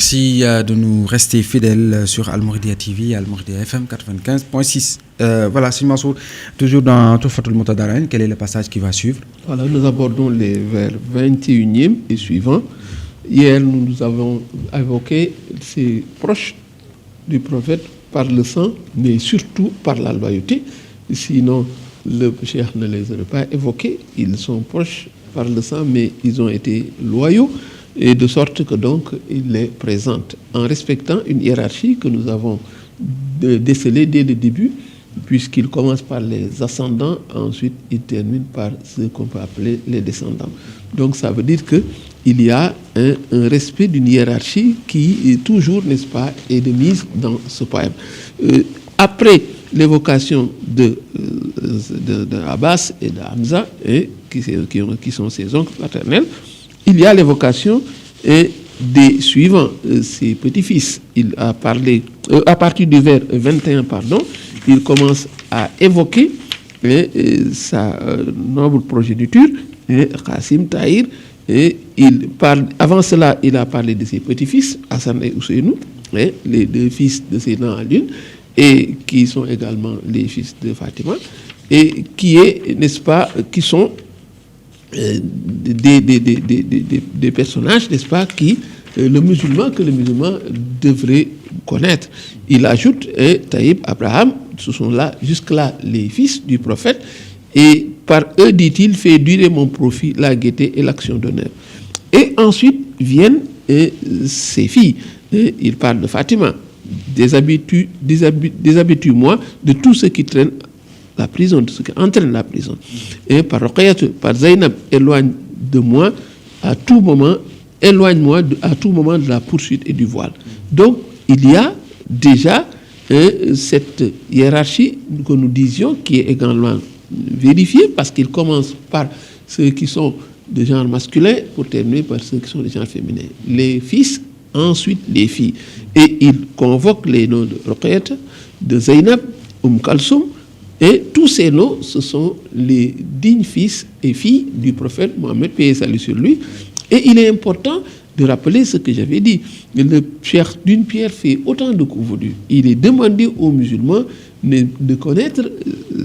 Merci de nous rester fidèles sur Al-Mouridiyyah TV, Al-Mouridiyyah FM 95.6. Voilà, Sëñ Mansour, toujours dans Touhfatul Moutadarain, quel est le passage qui va suivre? Voilà, nous abordons les vers 21e et suivants. Hier, nous avons évoqué ces proches du prophète par le sang, mais surtout par la loyauté. Sinon, le cheikh ne les aurait pas évoqués. Ils sont proches par le sang, mais ils ont été loyaux, et de sorte que donc il les présente en respectant une hiérarchie que nous avons décelée dès le début, puisqu'il commence par les ascendants, ensuite il termine par ce qu'on peut appeler les descendants. Donc ça veut dire qu'il y a un respect d'une hiérarchie qui toujours, n'est-ce pas, est de mise dans ce poème. Après l'évocation de Abbas et de Hamza, qui sont ses oncles paternels, il y a l'évocation des suivants, ses petits-fils. Il a parlé, à partir du vers 21, il commence à évoquer sa noble progéniture, Qasim, Tahir, et il parle, avant cela, il a parlé de ses petits-fils, Hassan et Ousseynou, les deux fils de Sénan Alioune, et qui sont également les fils de Fatima, et qui sont des personnages, n'est-ce pas, que le musulman devrait connaître. Il ajoute Taïb, Abraham, ce sont là, jusque-là, les fils du prophète, et par eux, dit-il, fait durer mon profit, la gaieté et l'action d'honneur. Et ensuite viennent ses filles. Il parle de Fatima. Déshabitue-moi de tout ce qui traîne la prison, de ce qui entraîne la prison. Et par Zainab, éloigne de moi à tout moment, éloigne-moi à tout moment de la poursuite et du voile. Donc, il y a déjà cette hiérarchie que nous disions qui est également vérifiée, parce qu'il commence par ceux qui sont de genre masculin pour terminer par ceux qui sont de genre féminin. Les fils, ensuite les filles. Et il convoque les noms de Ruqayyah, de Zainab, Kalsoum, et tous ces noms, ce sont les dignes fils et filles du prophète Mohammed, paix et salut sur lui. Et il est important de rappeler ce que j'avais dit. Le cheikh d'une pierre fait autant de coups vaudus. Il est demandé aux musulmans de connaître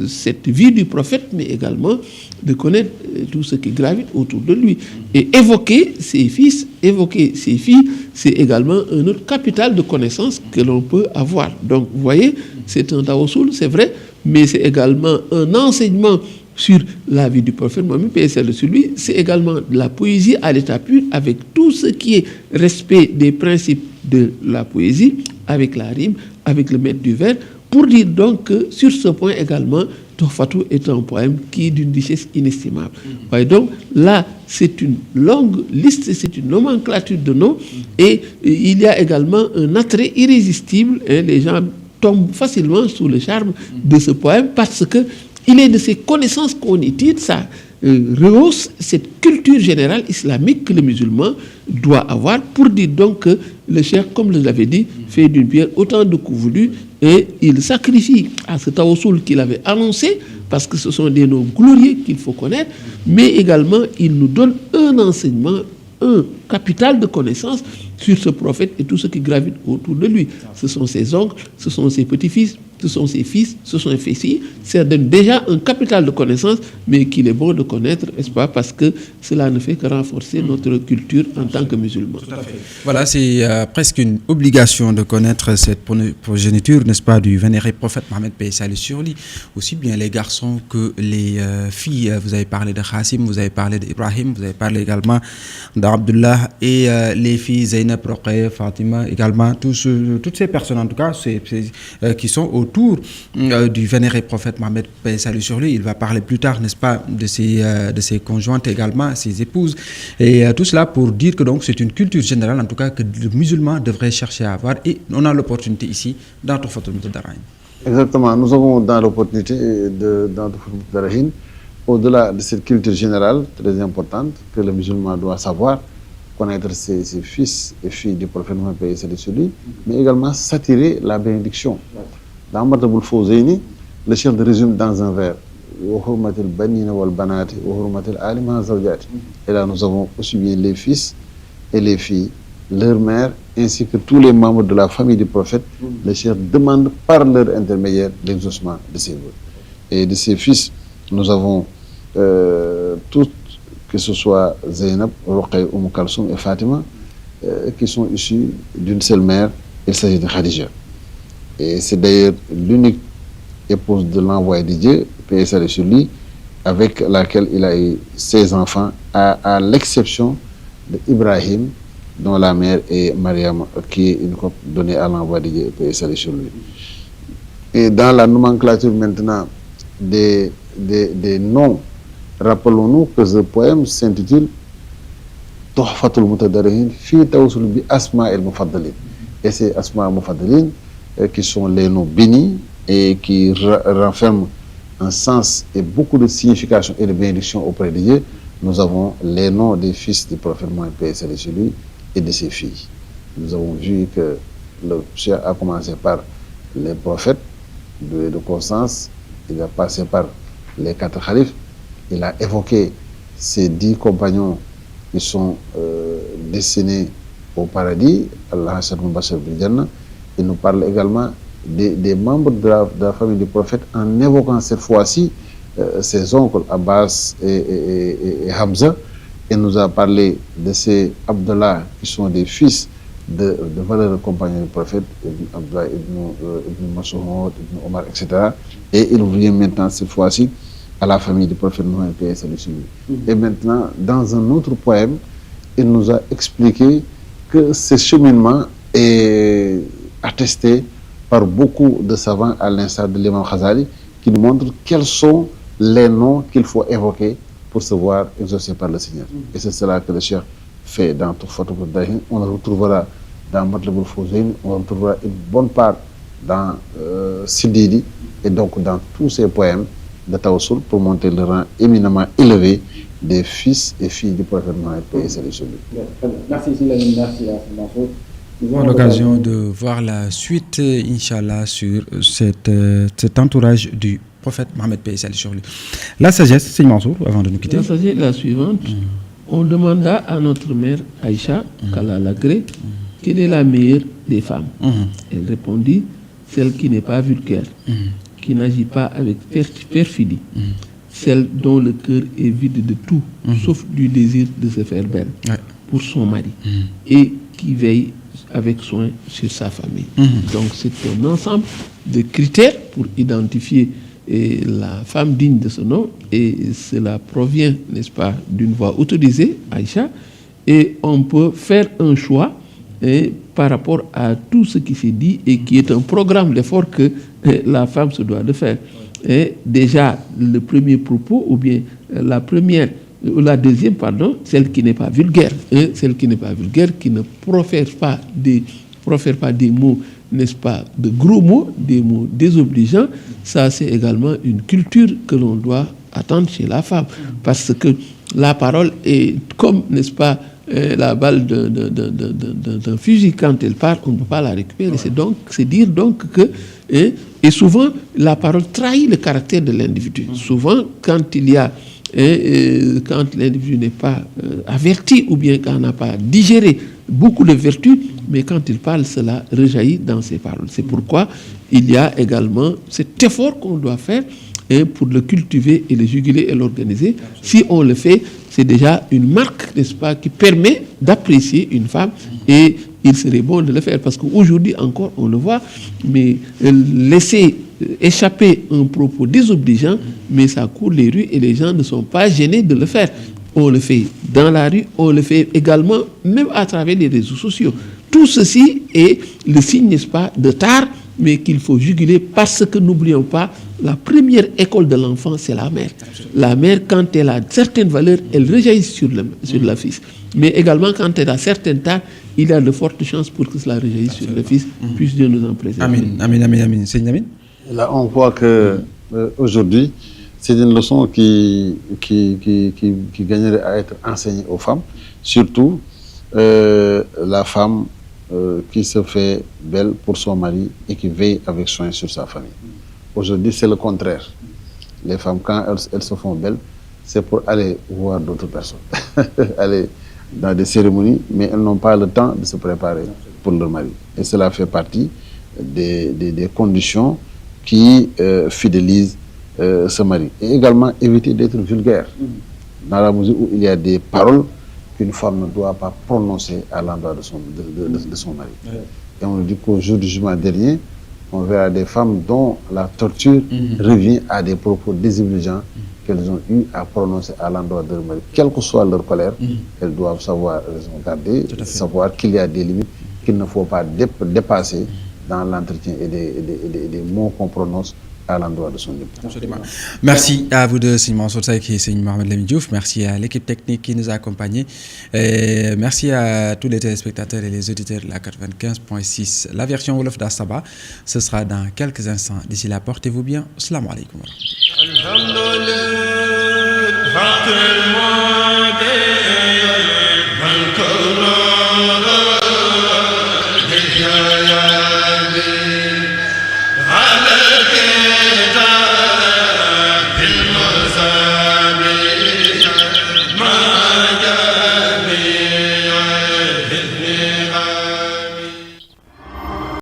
cette vie du prophète, mais également de connaître tout ce qui gravite autour de lui. Et évoquer ses fils, évoquer ses filles, c'est également un autre capital de connaissances que l'on peut avoir. Donc, vous voyez, c'est un tawassul, c'est vrai, mais c'est également un enseignement sur la vie du prophète Mohammed, paix et salut sur lui. C'est également de la poésie à l'état pur, avec tout ce qui est respect des principes de la poésie, avec la rime, avec le maître du vers, pour dire donc que sur ce point également, Touhfatou est un poème qui est d'une richesse inestimable. Ouais, donc là, c'est une longue liste, c'est une nomenclature de noms, et il y a également un attrait irrésistible, les gens tombent facilement sous le charme de ce poème, parce que il est de ces connaissances qu'on y tire, ça rehausse cette culture générale islamique que le musulman doit avoir, pour dire donc que le cheikh, comme je l'avais dit, fait d'une pierre autant de coups voulus, et il sacrifie à ce tawassul qu'il avait annoncé, parce que ce sont des noms glorieux qu'il faut connaître, mais également il nous donne un enseignement, un capital de connaissances sur ce prophète et tout ce qui gravite autour de lui. Ce sont ses oncles, ce sont ses petits-fils, ce sont ses fils, ce sont ses filles. Ça donne déjà un capital de connaissances, mais qu'il est bon de connaître, n'est-ce pas, parce que cela ne fait que renforcer notre culture en tant que musulmans. Tout à fait. Voilà, c'est presque une obligation de connaître cette progéniture, n'est-ce pas, du vénéré prophète Mohammed, paix et salut sur lui. Aussi bien les garçons que les filles. Vous avez parlé de Qasim, vous avez parlé d'Ibrahim, vous avez parlé également d'Abdullah, et les filles Zainab, Ruqayyah, Fatima, également toutes ces personnes, en tout cas, qui sont autour du vénéré prophète Mohammed, paix et salut sur lui. Il va parler plus tard, n'est-ce pas, de ses conjointes également, ses épouses, et tout cela pour dire que donc c'est une culture générale, en tout cas, que le musulman devrait chercher à avoir, et on a l'opportunité ici dans Touhfatul Moutadarain. Exactement, nous avons dans l'opportunité dans Touhfatul Moutadarain, au-delà de cette culture générale très importante que le musulman doit savoir, connaître ses fils et filles du prophète Mohammed, paix et salut sur lui, mais également s'attirer la bénédiction. Dans Matlabul Fawzayni, le chef de résume dans un vers. Et là, nous avons aussi bien les fils et les filles, leur mère ainsi que tous les membres de la famille du prophète, le cheikh demande par leur intermédiaire l'exaucement de ses vœux. Et de ses fils, nous avons tous, que ce soit Zainab, Ruqay, Kalsoum et Fatima, qui sont issus d'une seule mère. Il s'agit de Khadija. Et c'est d'ailleurs l'unique épouse de l'envoyé de Dieu, paix et salut sur lui, avec laquelle il a eu 16 enfants, à l'exception d'Ibrahim, dont la mère est Mariam, qui est une copie donnée à l'envoyé de Dieu, paix et salut sur lui. Et dans la nomenclature maintenant des noms, rappelons-nous que ce poème s'intitule Tuhfatul Mutadarihin fi Tawassul bi Asma el Mufaddalin. Et c'est Asma el Mufaddalin qui sont les noms bénis et qui renferment un sens et beaucoup de signification et de bénédiction auprès de Dieu. Nous avons les noms des fils du prophète Mohammed, paix et salut sur lui, et de ses filles. Nous avons vu que le cheikh a commencé par les prophètes de Constance, il a passé par les 4 khalifes, il a évoqué ces 10 compagnons qui sont destinés au paradis, Allah Bashar bil Jannah. Il nous parle également des membres de la famille du prophète en évoquant cette fois-ci ses oncles Abbas et Hamza. Il nous a parlé de ces Abdallah qui sont des fils de valeureux compagnons du prophète, Ibn Abdallah, Ibn Mas'ud, Ibn Omar, etc. Et il revient maintenant cette fois-ci à la famille du prophète Mohammed, paix et salut sur lui. Et maintenant, dans un autre poème, il nous a expliqué que ce cheminement est attesté par beaucoup de savants, à l'instar de l'imam Khazali, qui nous montrent quels sont les noms qu'il faut évoquer pour se voir exaucé par le Seigneur. Et c'est cela que le cheikh fait dans Tuhfatul Mutadarihin. On le retrouvera dans Matlabul Fawzayn, on retrouvera une bonne part dans Sididi, et donc dans tous ces poèmes de Tawassul, pour monter le rang éminemment élevé des fils et filles du prophète Mohammed, paix et salut sur lui. Merci Silamine, merci Mansour. Nous avons l'occasion de voir la suite, Inch'Allah, sur cet entourage du prophète Mohammed, paix et salut sur lui. La sagesse, c'est Mansour, avant de nous quitter. La sagesse est la suivante. On demanda à notre mère Aïcha, qu'Allah l'agrée, quelle est la meilleure des femmes. Elle répondit, celle qui n'est pas vulgaire, qui n'agit pas avec perfidie, celle dont le cœur est vide de tout, sauf du désir de se faire belle pour son mari, et qui veille avec soin sur sa famille. Donc c'est un ensemble de critères pour identifier la femme digne de ce nom, et cela provient, n'est-ce pas, d'une voix autorisée, Aïcha, et on peut faire un choix par rapport à tout ce qui s'est dit et qui est un programme d'effort que la femme se doit de faire. Et déjà, le premier propos, ou bien la deuxième, pardon, celle qui n'est pas vulgaire, celle qui n'est pas vulgaire, qui ne profère pas des mots, n'est-ce pas, de gros mots, des mots désobligeants. Ça, c'est également une culture que l'on doit attendre chez la femme, parce que la parole est comme, n'est-ce pas, la balle d'un fusil. Quand elle part, on ne peut pas la récupérer. C'est dire donc que, et souvent, la parole trahit le caractère de l'individu. Souvent, quand il y a quand l'individu n'est pas averti, ou bien quand on n'a pas digéré beaucoup de vertus, mais quand il parle, cela rejaillit dans ses paroles. C'est pourquoi il y a également cet effort qu'on doit faire pour le cultiver et le juguler et l'organiser. Si on le fait, c'est déjà une marque, n'est-ce pas, qui permet d'apprécier une femme, et il serait bon de le faire, parce qu'aujourd'hui encore, on le voit, mais laisser échapper un propos désobligeant, mais ça court les rues et les gens ne sont pas gênés de le faire. On le fait dans la rue, on le fait également même à travers les réseaux sociaux. Tout ceci est le signe, n'est-ce pas, de tard, mais qu'il faut juguler, parce que n'oublions pas, la première école de l'enfant, c'est la mère. La mère, quand elle a certaines valeurs, elle rejaillit sur le fils. Mais également, quand elle a certaines tares, il y a de fortes chances pour que cela rejaillisse sur le fils. Puisse Dieu nous en préserver. Amin, amin, amin, amin. C'est Amin. Là, on voit que aujourd'hui, c'est une leçon qui gagnerait à être enseignée aux femmes, surtout la femme qui se fait belle pour son mari et qui veille avec soin sur sa famille. Aujourd'hui, c'est le contraire. Les femmes, quand elles se font belles, c'est pour aller voir d'autres personnes, aller dans des cérémonies, mais elles n'ont pas le temps de se préparer pour leur mari. Et cela fait partie des conditions qui fidélisent ce mari. Et également éviter d'être vulgaire, dans la mesure où il y a des paroles qu'une femme ne doit pas prononcer à l'endroit de son mari. Et on nous dit qu'au jour du jugement dernier, on verra des femmes dont la torture revient à des propos désobligeants qu'elles ont eu à prononcer à l'endroit de leur mari. Quelle que soit leur colère, elles doivent savoir raison garder, savoir qu'il y a des limites qu'il ne faut pas dépasser dans l'entretien et des mots qu'on prononce à l'endroit de son époux. Absolument. Merci à vous deux, Seigneur Mansour Seck et Seigneur Mohamed Lamine Diouf. Merci à l'équipe technique qui nous a accompagnés. Et merci à tous les téléspectateurs et les auditeurs de la 95.6. La version Wolof d'Astaba, ce sera dans quelques instants. D'ici là, portez-vous bien. Assalamu alaikum.